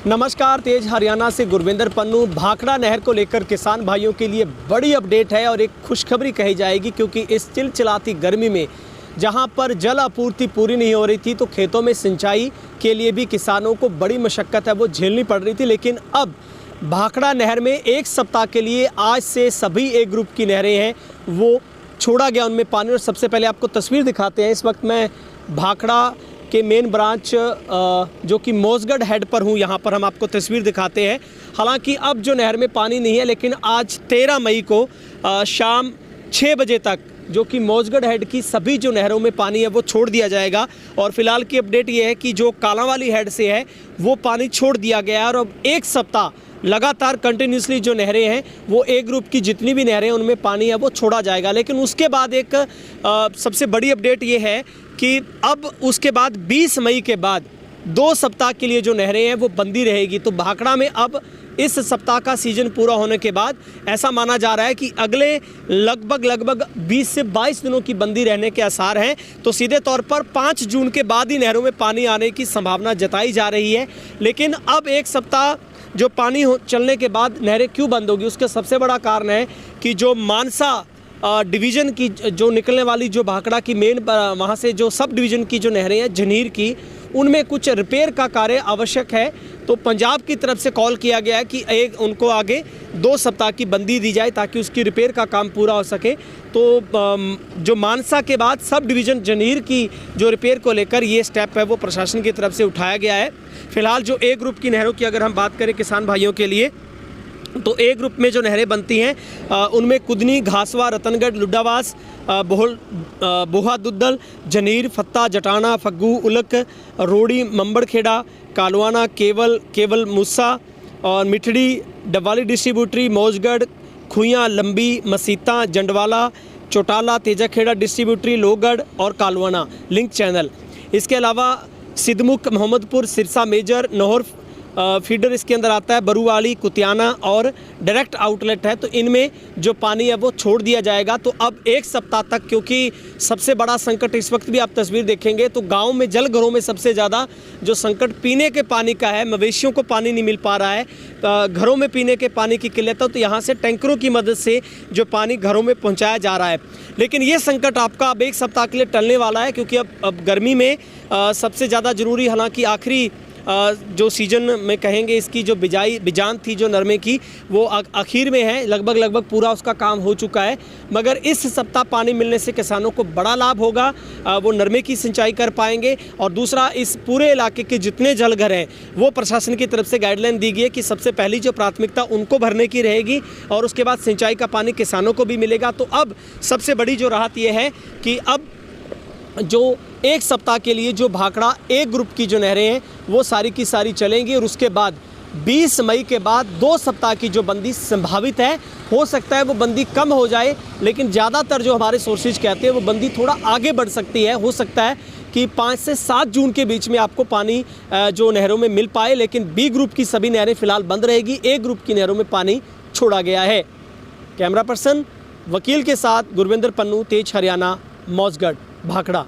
नमस्कार, तेज हरियाणा से गुरविंदर पन्नू। भाखड़ा नहर को लेकर किसान भाइयों के लिए बड़ी अपडेट है और एक खुशखबरी कही जाएगी, क्योंकि इस चिलचिलाती गर्मी में जहां पर जल आपूर्ति पूरी नहीं हो रही थी तो खेतों में सिंचाई के लिए भी किसानों को बड़ी मशक्क़त है वो झेलनी पड़ रही थी। लेकिन अब भाखड़ा नहर में एक सप्ताह के लिए आज से सभी ए ग्रुप की नहरें हैं वो छोड़ा गया उनमें पानी। और सबसे पहले आपको तस्वीर दिखाते हैं। इस वक्त मैं भाखड़ा के मेन ब्रांच जो कि मौजगढ़ हेड पर हूँ, यहाँ पर हम आपको तस्वीर दिखाते हैं। हालांकि अब जो नहर में पानी नहीं है, लेकिन आज 13 मई को शाम 6 बजे तक जो कि मौजगढ़ हेड की सभी जो नहरों में पानी है वो छोड़ दिया जाएगा। और फिलहाल की अपडेट ये है कि जो कालांवाली हेड से है वो पानी छोड़ दिया गया है और अब एक सप्ताह लगातार कंटिन्यूसली जो नहरें हैं वो ए ग्रुप की जितनी भी नहरें हैं उनमें पानी है वो छोड़ा जाएगा। लेकिन उसके बाद एक सबसे बड़ी अपडेट ये है कि अब उसके बाद 20 मई के बाद 2 सप्ताह के लिए जो नहरें हैं वो बंदी रहेगी। तो भाखड़ा में अब इस सप्ताह का सीज़न पूरा होने के बाद ऐसा माना जा रहा है कि अगले लगभग 20 से 22 दिनों की बंदी रहने के आसार हैं। तो सीधे तौर पर 5 जून के बाद ही नहरों में पानी आने की संभावना जताई जा रही है। लेकिन अब एक सप्ताह जो पानी चलने के बाद नहरें क्यों बंद होगी, उसका सबसे बड़ा कारण है कि जो मानसा डिवीज़न की जो निकलने वाली जो भाखड़ा की मेन वहाँ से जो सब डिवीज़न की जो नहरें हैं झनीर की, उनमें कुछ रिपेयर का कार्य आवश्यक है। तो पंजाब की तरफ से कॉल किया गया है कि उनको आगे 2 सप्ताह की बंदी दी जाए ताकि उसकी रिपेयर का काम पूरा हो सके। तो जो मानसा के बाद सब डिवीज़न झनीर की जो रिपेयर को लेकर ये स्टेप है वो प्रशासन की तरफ से उठाया गया है। फिलहाल जो ए ग्रुप की नहरों की अगर हम बात करें किसान भाइयों के लिए, तो ए ग्रुप में जो नहरें बनती हैं उनमें कुदनी, घासवा, रतनगढ़, लुड्डावास, बोहा दुद्दल, झनीर, फत्ता, जटाना, फग्गू, उलक, रोड़ी, मंबड़खेड़ा, कालवाना, केवल मूसा और मिठड़ी, डब्बाली डिस्ट्रीब्यूटरी, मौजगढ़, खुइयाँ, लंबी, मसीता, जंडवाला, चौटाला, तेजाखेड़ा डिस्ट्रीब्यूटरी, लोहगढ़ और कालवाना लिंक चैनल। इसके अलावा सिद्धमुख, मोहम्मदपुर, सिरसा मेजर, नौहर फीडर इसके अंदर आता है, बरूवाली, कुतियाना और डायरेक्ट आउटलेट है। तो इनमें जो पानी है वो छोड़ दिया जाएगा। तो अब एक सप्ताह तक, क्योंकि सबसे बड़ा संकट इस वक्त भी आप तस्वीर देखेंगे तो गांव में जल घरों में सबसे ज़्यादा जो संकट पीने के पानी का है, मवेशियों को पानी नहीं मिल पा रहा है, घरों में पीने के पानी की किल्लत है। तो यहाँ से टैंकरों की मदद से जो पानी घरों में पहुँचाया जा रहा है। लेकिन ये संकट आपका अब एक सप्ताह के लिए टलने वाला है, क्योंकि अब गर्मी में सबसे ज़्यादा ज़रूरी, हालाँकि आखिरी जो सीज़न में कहेंगे इसकी जो बिजान थी जो नरमे की वो आखिर में है, लगभग पूरा उसका काम हो चुका है। मगर इस सप्ताह पानी मिलने से किसानों को बड़ा लाभ होगा, वो नरमे की सिंचाई कर पाएंगे। और दूसरा, इस पूरे इलाके के जितने जलघर हैं वो प्रशासन की तरफ से गाइडलाइन दी गई है कि सबसे पहली जो प्राथमिकता उनको भरने की रहेगी और उसके बाद सिंचाई का पानी किसानों को भी मिलेगा। तो अब सबसे बड़ी जो राहत ये है कि अब जो एक सप्ताह के लिए जो भाखड़ा ए ग्रुप की जो नहरें हैं वो सारी की सारी चलेंगी और उसके बाद 20 मई के बाद 2 सप्ताह की जो बंदी संभावित है। हो सकता है वो बंदी कम हो जाए, लेकिन ज़्यादातर जो हमारे सोर्सेज कहते हैं वो बंदी थोड़ा आगे बढ़ सकती है। हो सकता है कि 5 से 7 जून के बीच में आपको पानी जो नहरों में मिल पाए। लेकिन बी ग्रुप की सभी नहरें फिलहाल बंद रहेगी, ए ग्रुप की नहरों में पानी छोड़ा गया है। कैमरा पर्सन वकील के साथ गुरविंदर पन्नू, तेज हरियाणा, मौजगढ़, भाखड़ा।